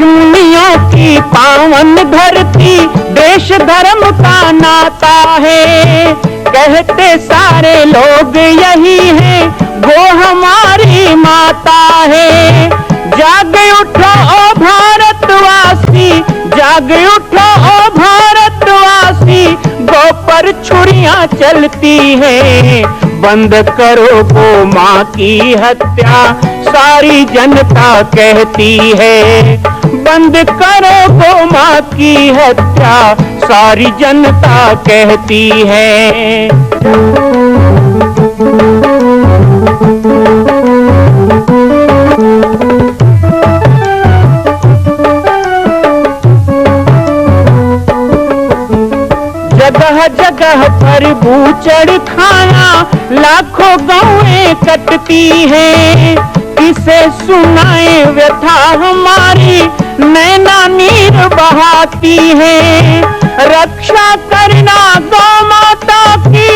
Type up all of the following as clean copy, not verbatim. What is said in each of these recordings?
ऋषिमुनियों की पावन धरती, देश धर्म का नाता है। कहते सारे लोग यही है, वो हमारी माता है। जाग उठो ओ भारतवासी, जाग उठो ओ भारतवासी, गौ पर छुरियां चलती हैं। बंद करो गौ माँ की हत्या, सारी जनता कहती है। बंद करो गौ माँ की हत्या, सारी जनता कहती है। जगह जगह पर बूचड़ खाना, लाखों गौएं कटती हैं। किसे सुनाए व्यथा हमारी, नैना नीर बहाती है। रक्षा करना गौ माता की,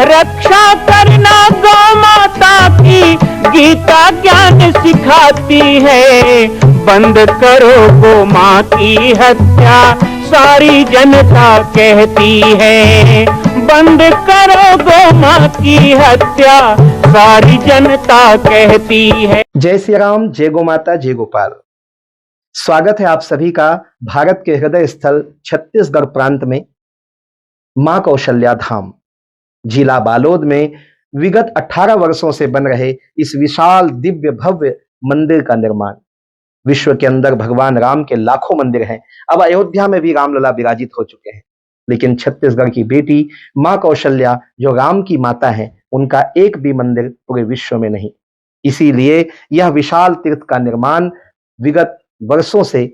रक्षा करना गौ माता की, गीता ज्ञान सिखाती है। बंद करो गौ माँ की हत्या, सारी जनता कहती है। बंद करो गौ माँ की हत्या, सारी जनता कहती है। जय श्री राम, जय गौ माता, जय गोपाल। स्वागत है आप सभी का भारत के हृदय स्थल छत्तीसगढ़ प्रांत में मां कौशल्या धाम जिला बालोद में विगत 18 वर्षों से बन रहे इस विशाल दिव्य भव्य मंदिर का निर्माण। विश्व के अंदर भगवान राम के लाखों मंदिर हैं। अब अयोध्या में भी रामलला विराजित हो चुके हैं, लेकिन छत्तीसगढ़ की बेटी मां कौशल्या जो राम की माता है, उनका एक भी मंदिर पूरे विश्व में नहीं। इसीलिए यह विशाल तीर्थ का निर्माण विगत वर्षों से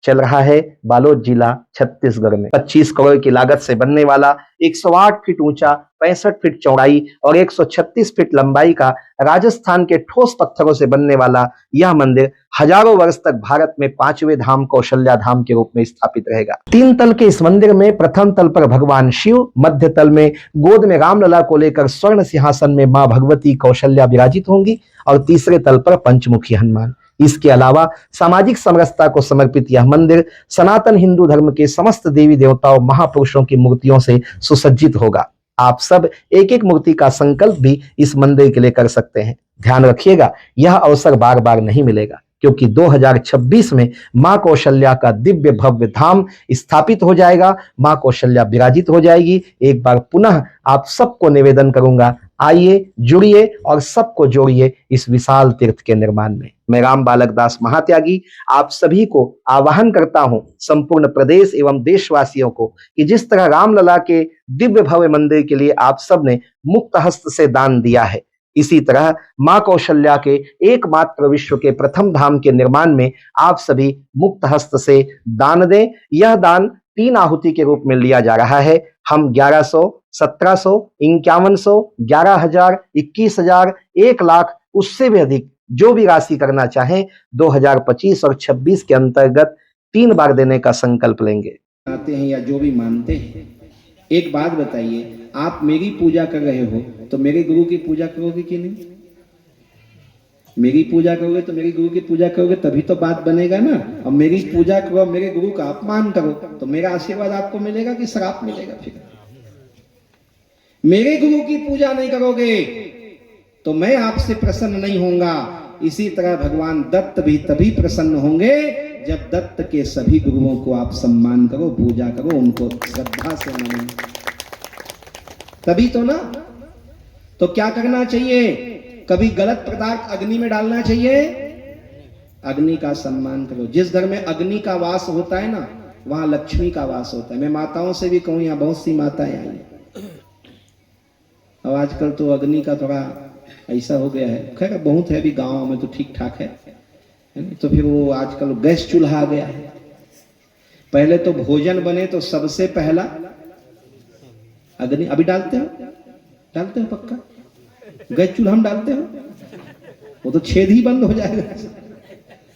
चल रहा है बालोद जिला छत्तीसगढ़ में। 25 करोड़ की लागत से बनने वाला 108 फीट ऊंचा, 65 फीट चौड़ाई और 136 फीट लंबाई का राजस्थान के ठोस पत्थरों से बनने वाला यह मंदिर हजारों वर्ष तक भारत में 5वें धाम कौशल्या धाम के रूप में स्थापित रहेगा। 3 तल के इस मंदिर में प्रथम तल पर भगवान शिव, मध्य तल में गोद में रामलला को लेकर स्वर्ण सिंहासन में मां भगवती कौशल्या विराजित होंगी और तीसरे तल पर पंचमुखी हनुमान। इसके अलावा सामाजिक समरसता को समर्पित यह मंदिर सनातन हिंदू धर्म के समस्त देवी देवताओं महापुरुषों की मूर्तियों से सुसज्जित होगा। आप सब एक एक मूर्ति का संकल्प भी इस मंदिर के लिए कर सकते हैं। ध्यान रखिएगा, यह अवसर बार बार नहीं मिलेगा, क्योंकि 2026 में मां कौशल्या का दिव्य भव्य धाम स्थापित हो जाएगा। मां कौशल्या विराजित हो जाएगी। एक बार पुनः आप सबको निवेदन करूंगा, आइए, जुड़िए और सबको जोड़िए इस विशाल तीर्थ के निर्माण में। मैं राम बालक दास महात्यागी आप सभी को आह्वान करता हूं, संपूर्ण प्रदेश एवं देशवासियों को, कि जिस तरह रामलला के दिव्य भव्य मंदिर के लिए आप सब ने मुक्त हस्त से दान दिया है, इसी तरह मां कौशल्या के एकमात्र विश्व के प्रथम धाम के निर्माण में आप सभी मुक्त हस्त से दान दें। यह दान 3 आहुति के रूप में लिया जा रहा है। हम 1100, 1700, 5100, 11,000, 21,000, 1 लाख, उससे भी अधिक जो भी राशि करना चाहें 2025 और 26 के अंतर्गत 3 बार देने का संकल्प लेंगे। आते हैं या जो भी मानते हैं, एक बात बताइए, आप मेरी पूजा कर रहे हो तो मेरे गुरु की पूजा करोगे कि नहीं? मेरी पूजा करोगे तो मेरे गुरु की पूजा करोगे, तभी तो बात बनेगा ना। और मेरी पूजा करो, मेरे गुरु का अपमान करो, तो मेरा आशीर्वाद आपको मिलेगा कि श्राप मिलेगा? फिर मेरे गुरु की पूजा नहीं करोगे तो मैं आपसे प्रसन्न नहीं होऊंगा। इसी तरह भगवान दत्त भी तभी प्रसन्न होंगे जब दत्त के सभी गुरुओं को आप सम्मान करो, पूजा करो, उनको श्रद्धा से मानो, तभी तो ना। तो क्या करना चाहिए? कभी गलत पदार्थ अग्नि में डालना चाहिए? अग्नि का सम्मान करो। जिस घर में अग्नि का वास होता है ना, वहां लक्ष्मी का वास होता है। मैं माताओं से भी कहूं, यहाँ बहुत सी माताएं आई हैं। अब आजकल तो अग्नि का थोड़ा ऐसा हो गया है, खैर बहुत है, अभी गाँव में तो ठीक ठाक है। तो फिर वो आजकल गैस चूल्हा आ गया है। पहले तो भोजन बने तो सबसे पहला अग्नि। अभी डालते हो? डालते हो पक्का? गैस चूल्हा हम डालते हो? वो तो छेद ही बंद हो जाएगा।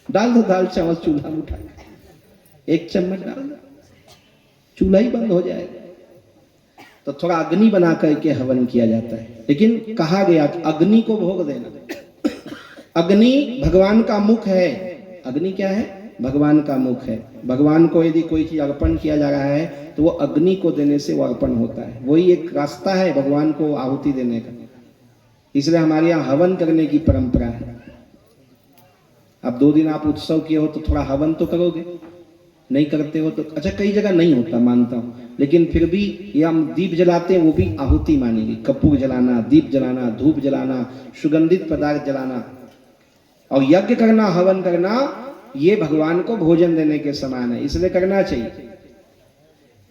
डाल दो दाल चावल चूल्हा उठा, 1 चम्मच डाल दो, चूल्हा ही बंद हो जाएगा। तो थोड़ा अग्नि बना करके हवन किया जाता है। लेकिन कहा गया कि अग्नि को भोग देना, अग्नि भगवान का मुख है। अग्नि क्या है? भगवान का मुख है। भगवान को यदि कोई चीज अर्पण किया जा रहा है तो वो अग्नि को देने से वो अर्पण होता है। वही एक रास्ता है भगवान को आहुति देने का। इसलिए हमारे यहाँ हवन करने की परंपरा है। अब 2 दिन आप उत्सव किए हो तो थोड़ा हवन तो करोगे, नहीं करते हो तो अच्छा, कई जगह नहीं होता मानता हूं, लेकिन फिर भी ये हम दीप जलाते हैं, वो भी आहुति मानेगी। कपूर जलाना, दीप जलाना, धूप जलाना, सुगंधित पदार्थ जलाना और यज्ञ करना, हवन करना, ये भगवान को भोजन देने के समान है, इसलिए करना चाहिए।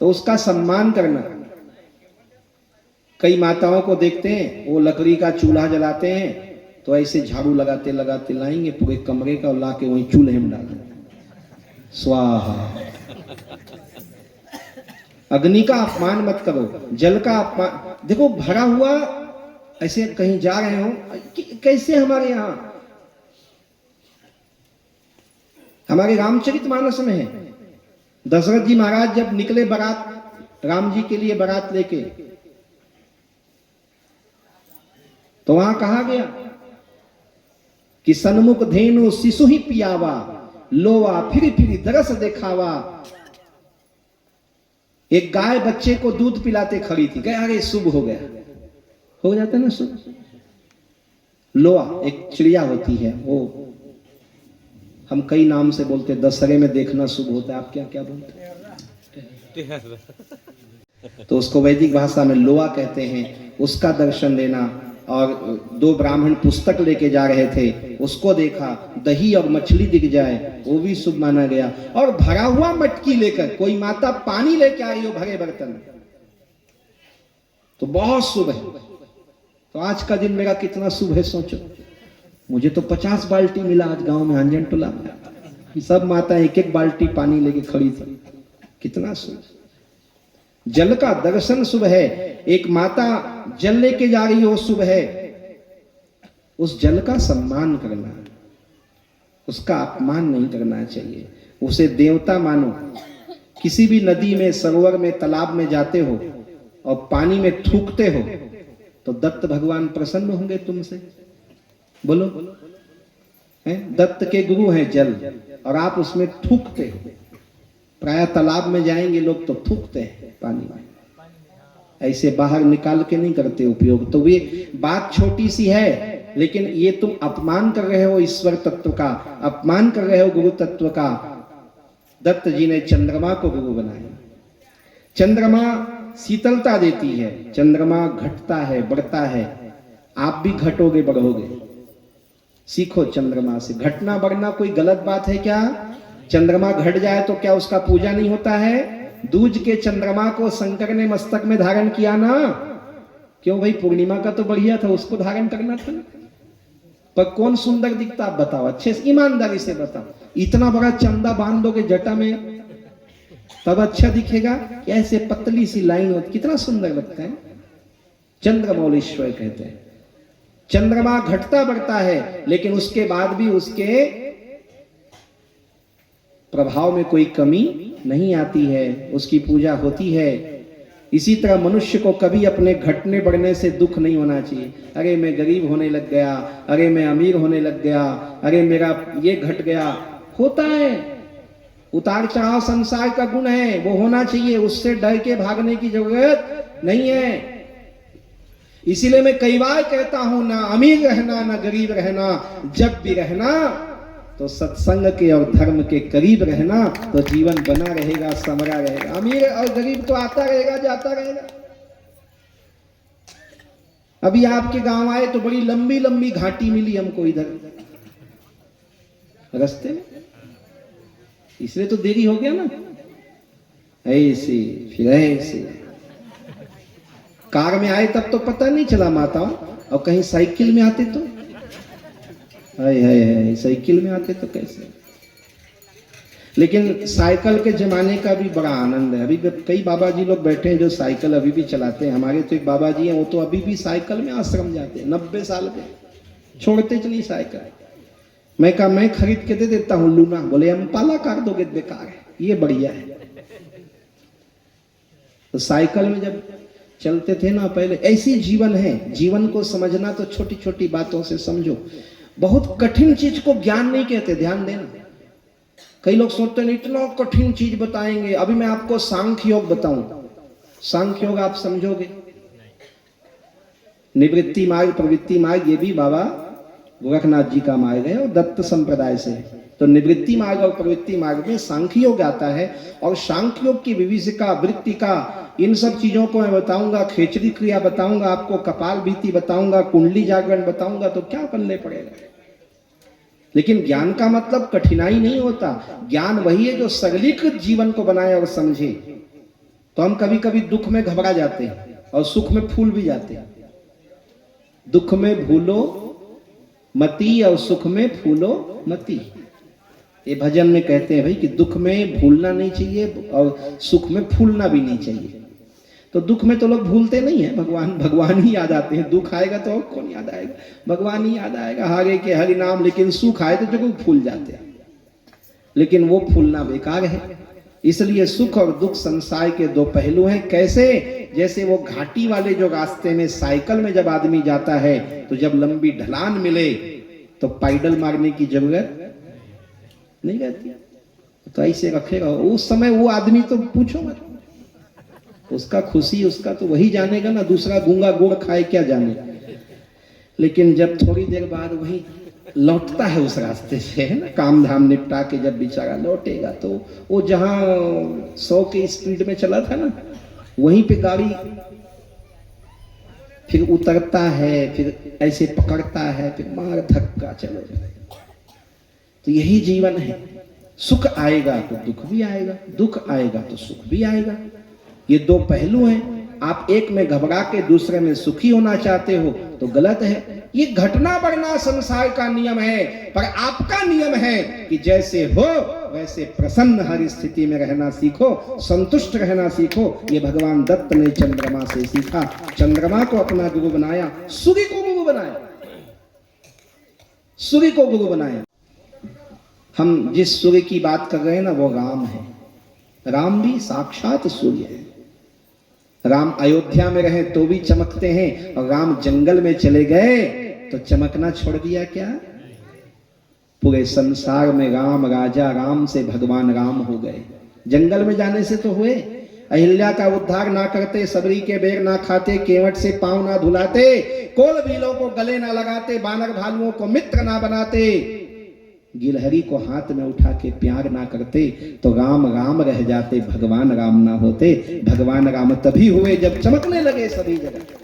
तो उसका सम्मान करना। कई माताओं को देखते हैं वो लकड़ी का चूल्हा जलाते हैं तो ऐसे झाड़ू लगाते लगाते लाएंगे पूरे कमरे का और लाके वहीं चूल्हे में डाल देंगे, स्वाहा। अग्नि का अपमान मत करो, जल का अपमान। देखो भरा हुआ, ऐसे कहीं जा रहे हो, कैसे हमारे यहाँ, हमारे रामचरितमानस में है, दशरथ जी महाराज जब निकले बारात, राम जी के लिए बारात लेके, तो वहां कहा गया कि सन्मुख धेनु शिशु ही पियावा, लोवा फिर दरस दिखावा। एक गाय बच्चे को दूध पिलाते खड़ी थी, कहे अरे शुभ हो गया, हो जाता ना शुभ। लोआ एक चिड़िया होती है, वो हम कई नाम से बोलते, दशहरे में देखना शुभ होता है, आप क्या क्या बोलते हैं? तो उसको वैदिक भाषा में लोआ कहते हैं। उसका दर्शन देना, और 2 ब्राह्मण पुस्तक लेके जा रहे थे, उसको देखा, दही और मछली दिख जाए वो भी शुभ माना गया। और भरा हुआ मटकी लेकर कोई माता पानी लेके आई हो भरे बर्तन, तो बहुत शुभ है। तो आज का दिन मेरा कितना शुभ है सोचो। मुझे तो 50 बाल्टी मिला आज गांव में, अंजन टोला में सब माता 1-1 बाल्टी पानी लेके खड़ी थी, कितना शुभ। जल का दर्शन शुभ है। एक माता जल लेके जा रही हो, शुभ है। उस जल का सम्मान करना, उसका अपमान नहीं करना चाहिए, उसे देवता मानो। किसी भी नदी में, सरोवर में, तालाब में जाते हो और पानी में थूकते हो तो दत्त भगवान प्रसन्न होंगे तुमसे? बोलो हैं? दत्त के गुरु हैं जल, और आप उसमें थूकते हो। प्राय तालाब में जाएंगे लोग तो थूकते हैं पानी में, ऐसे बाहर निकाल के नहीं करते उपयोग। तो ये बात छोटी सी है, लेकिन ये तुम अपमान कर रहे हो ईश्वर तत्व का, अपमान कर रहे हो गुरु तत्व का। दत्त जी ने चंद्रमा को गुरु बनाया। चंद्रमा शीतलता देती है, चंद्रमा घटता है, बढ़ता है। आप भी घटोगे, बढ़ोगे। सीखो चंद्रमा से। घटना बढ़ना कोई गलत बात है क्या? चंद्रमा घट जाए तो क्या उसका पूजा नहीं होता है? दूज के चंद्रमा को शंकर ने मस्तक में धारण किया ना, क्यों भाई? पूर्णिमा का तो बढ़िया था, उसको धारण करना था। पर कौन सुंदर दिखता आप बताओ, अच्छे से ईमानदारी से बताओ। इतना बड़ा चंदा बांध दोगे जटा में तब अच्छा दिखेगा, ऐसे पतली सी लाइन होती, कितना सुंदर लगता है। चंद्रमौलीश्वर कहते हैं। चंद्रमा घटता बढ़ता है, लेकिन उसके बाद भी उसके प्रभाव में कोई कमी नहीं आती है, उसकी पूजा होती है। इसी तरह मनुष्य को कभी अपने घटने बढ़ने से दुख नहीं होना चाहिए। अरे मैं गरीब होने लग गया, अरे मैं अमीर होने लग गया, अरे मेरा ये घट गया। होता है, उतार चढ़ाव संसार का गुण है, वो होना चाहिए। उससे डर के भागने की जरूरत नहीं है। इसीलिए मैं कई बार कहता हूं, ना अमीर रहना ना गरीब रहना, जब भी रहना तो सत्संग के और धर्म के करीब रहना, तो जीवन बना रहेगा, समरा रहेगा। अमीर और गरीब तो आता रहेगा, जाता रहेगा। अभी आपके गांव आए तो बड़ी लंबी लंबी घाटी मिली हमको इधर रास्ते में, इसलिए तो देरी हो गया ना। ऐसे फिर ऐसे कार में आए तब तो पता नहीं चला माताओं, और कहीं साइकिल में आते तो है साइकिल में आते तो कैसे। लेकिन साइकिल के जमाने का भी बड़ा आनंद है। अभी कई बाबा जी लोग बैठे हैं जो साइकिल अभी भी चलाते हैं। हमारे तो एक बाबा जी हैं, वो तो अभी भी साइकिल में आश्रम जाते हैं, 90 साल के, छोड़ते नहीं साइकिल। मैं कहा मैं खरीद के दे देता हूं लूना। बोले हम पाला कर दोगे, बेकार है, ये बढ़िया है। तो साइकिल में जब चलते थे ना पहले, ऐसी जीवन है। जीवन को समझना तो छोटी छोटी बातों से समझो। बहुत कठिन चीज को ज्ञान नहीं कहते, ध्यान देना। कई लोग सोचते हैं इतना कठिन चीज बताएंगे। अभी मैं आपको सांख्य योग बताऊं, सांख्य योग आप समझोगे? निवृत्ति मार्ग, प्रवृत्ति मार्ग, ये भी बाबा गोरखनाथ जी का मार्ग है और दत्त संप्रदाय से। तो निवृत्ति मार्ग और प्रवृत्ति मार्ग में सांख्य योग आता है, और सांख्य योग की विविधिका, वृत्तिका, इन सब चीजों को मैं बताऊंगा। खेचरी क्रिया बताऊंगा आपको, कपाल भीति बताऊंगा, कुंडली जागरण बताऊंगा, तो क्या पल्ले पड़ेगा। लेकिन ज्ञान का मतलब कठिनाई नहीं होता। ज्ञान वही है जो सरलीकृत जीवन को बनाए और समझे। तो हम कभी कभी दुख में घबरा जाते हैं और सुख में फूल भी जाते हैं। दुख में भूलो मती और सुख में फूलो मती। ये भजन में कहते हैं भाई कि दुख में भूलना नहीं चाहिए और सुख में फूलना भी नहीं चाहिए। तो दुख में तो लोग भूलते नहीं है, भगवान ही याद आते हैं। दुख आएगा तो और कौन याद आएगा, भगवान ही याद आएगा, हारे के हरि नाम। लेकिन सुख आए तो जरूर फूल जाते हैं, लेकिन वो फूलना बेकार है। इसलिए सुख और दुख संसार के दो पहलू हैं। कैसे? जैसे वो घाटी वाले जो रास्ते में साइकिल में जब आदमी जाता है तो जब लंबी ढलान मिले तो पैडल मारने की जरूरत नहीं रहती, तो ऐसे रखेगा। उस समय वो आदमी तो पूछो मत, उसका खुशी उसका तो वही जानेगा ना, दूसरा गूंगा गुड़ खाए क्या जाने। लेकिन जब थोड़ी देर बाद वही लौटता है उस रास्ते से, है ना, काम धाम निपटा के जब बेचारा लौटेगा, तो वो जहां 100 के स्पीड में चला था ना, वहीं पे गाड़ी फिर उतरता है, फिर ऐसे पकड़ता है, फिर मार धक्का चलो। तो यही जीवन है। सुख आएगा तो दुख भी आएगा, दुख आएगा तो सुख भी आएगा। ये दो पहलू हैं। आप एक में घबरा के दूसरे में सुखी होना चाहते हो तो गलत है। ये घटना बढ़ना संसार का नियम है, पर आपका नियम है कि जैसे हो वैसे प्रसन्न हर स्थिति में रहना सीखो, संतुष्ट रहना सीखो। ये भगवान दत्त ने चंद्रमा से सीखा। चंद्रमा को अपना गुरु बनाया, सूर्य को गुरु बनाया, सूर्य को गुरु बनाया। हम जिस सूर्य की बात कर रहे हैं ना, वो राम है। राम भी साक्षात सूर्य है। राम अयोध्या में रहे तो भी चमकते हैं, और राम जंगल में चले गए तो चमकना छोड़ दिया क्या? पूरे संसार में राम राजा, राम से भगवान राम हो गए। जंगल में जाने से तो हुए। अहिल्या का उद्धार ना करते, सबरी के बेर ना खाते, केवट से पांव ना धुलाते, कोल भीलों को गले ना लगाते, बानर भालुओं को मित्र ना बनाते, गिलहरी को हाथ में उठा के प्यार ना करते, तो राम राम रह जाते, भगवान राम ना होते। भगवान राम तभी हुए जब चमकने लगे सभी जगह।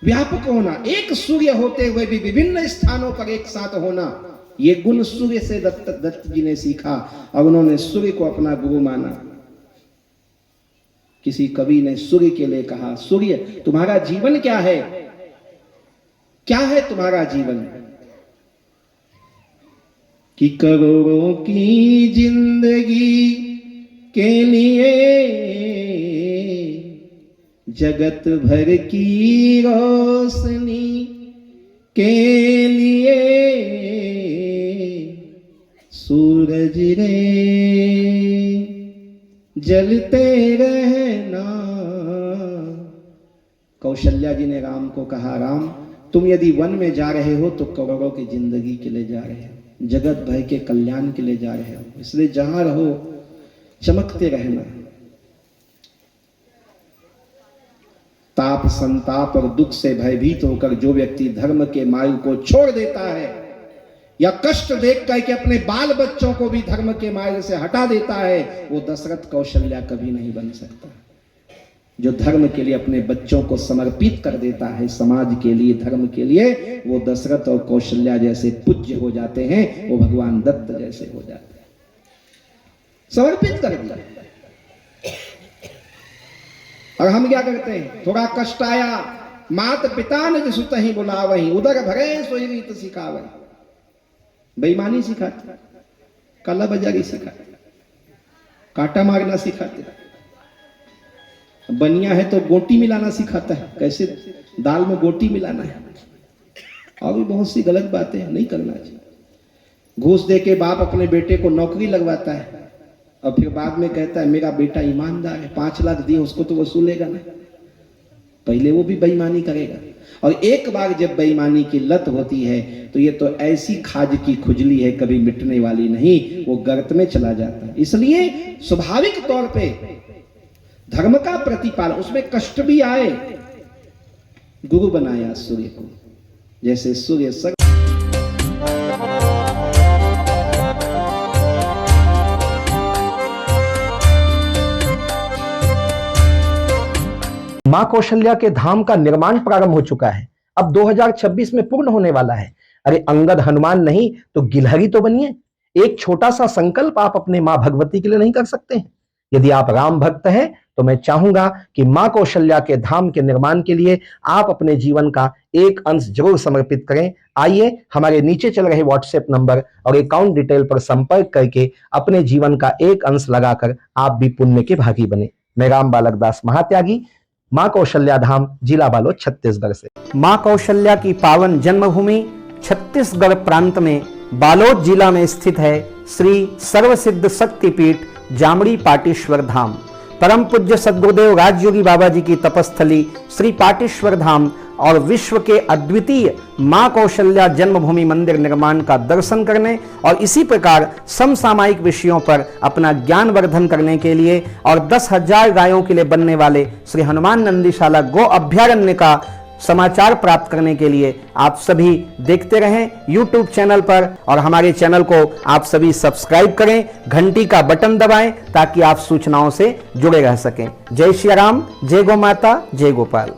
व्यापक होना, एक सूर्य होते हुए भी विभिन्न स्थानों पर एक साथ होना, ये गुण सूर्य से दत्त जी ने सीखा, और उन्होंने सूर्य को अपना गुरु माना। किसी कवि ने सूर्य के लिए कहा, सूर्य तुम्हारा जीवन क्या है? क्या है तुम्हारा जीवन? कि करोड़ों की जिंदगी के लिए जगत भर की रोशनी के लिए सूरज रे जलते रहना। कौशल्या जी ने राम को कहा, राम तुम यदि वन में जा रहे हो तो करोड़ों की जिंदगी के लिए जा रहे हो, जगत भर के कल्याण के लिए जा रहे हो, इसलिए जहां रहो चमकते रहना। ताप संताप और दुख से भयभीत होकर जो व्यक्ति धर्म के मार्ग को छोड़ देता है, या कष्ट देख कर के अपने बाल बच्चों को भी धर्म के मार्ग से हटा देता है, वो दशरथ कौशल्या कभी नहीं बन सकता। जो धर्म के लिए अपने बच्चों को समर्पित कर देता है, समाज के लिए, धर्म के लिए, वो दशरथ और कौशल्या जैसे पूज्य हो जाते हैं, वो भगवान दत्त जैसे हो जाते हैं। समर्पित कर दिया। और हम क्या करते हैं? थोड़ा कष्ट आया, मात पिता ने सुत ही बुलावही, उदर भरे सोई रीत सिखावे। बेईमानी सिखाते, काला बाजारी सिखाते, कांटा मारना सिखाते, बनिया है तो गोटी मिलाना सिखाता है, कैसे दाल में गोटी मिलाना है, और भी बहुत सी गलत बातें नहीं करना चाहिए। घूस दे के बाप अपने बेटे को नौकरी लगवाता है और फिर बाद में कहता है मेरा बेटा ईमानदार है, 5 लाख दिए उसको तो वसूलेगा ना, पहले वो भी बेईमानी करेगा। और एक बार जब बेईमानी की लत होती है तो ये तो ऐसी खाज की खुजली है, कभी मिटने वाली नहीं, वो गर्त में चला जाता है। इसलिए स्वाभाविक तौर पे धर्म का प्रतिपालन, उसमें कष्ट भी आए। गुरु बनाया सूर्य को, जैसे सूर्य सक मां कौशल्या के धाम का निर्माण प्रारंभ हो चुका है, अब 2026 में पूर्ण होने वाला है। अरे अंगद हनुमान नहीं तो गिलहरी तो बनिए। एक छोटा सा संकल्प आप अपने मां भगवती के लिए नहीं कर सकते हैं? यदि आप राम भक्त हैं तो मैं चाहूंगा कि मां कौशल्या के धाम के निर्माण के लिए आप अपने जीवन का एक अंश जरूर समर्पित करें। आइए हमारे नीचे चल रहे व्हाट्सएप नंबर और अकाउंट डिटेल पर संपर्क करके अपने जीवन का एक अंश लगाकर आप भी पुण्य के भागी बने। मैं राम बालक दास महात्यागी, मां कौशल्या धाम, जिला बालोद, छत्तीसगढ़ से। मां कौशल्या की पावन जन्मभूमि छत्तीसगढ़ प्रांत में बालोद जिला में स्थित है श्री सर्वसिद्ध शक्तिपीठ जामड़ी पाटेश्वर धाम। परम पूज्य सद्गुरुदेव राजयोगी बाबा जी की तपस्थली श्री पाटेश्वर धाम और विश्व के अद्वितीय मां कौशल्या जन्मभूमि मंदिर निर्माण का दर्शन करने और इसी प्रकार समसामयिक विषयों पर अपना ज्ञान वर्धन करने के लिए और 10,000 गायों के लिए बनने वाले श्री हनुमान नंदीशाला गो अभ्यारण्य का समाचार प्राप्त करने के लिए आप सभी देखते रहें YouTube चैनल पर, और हमारे चैनल को आप सभी सब्सक्राइब करें, घंटी का बटन दबाएं ताकि आप सूचनाओं से जुड़े रह सकें। जय श्री राम, जय गौ माता, जय गोपाल।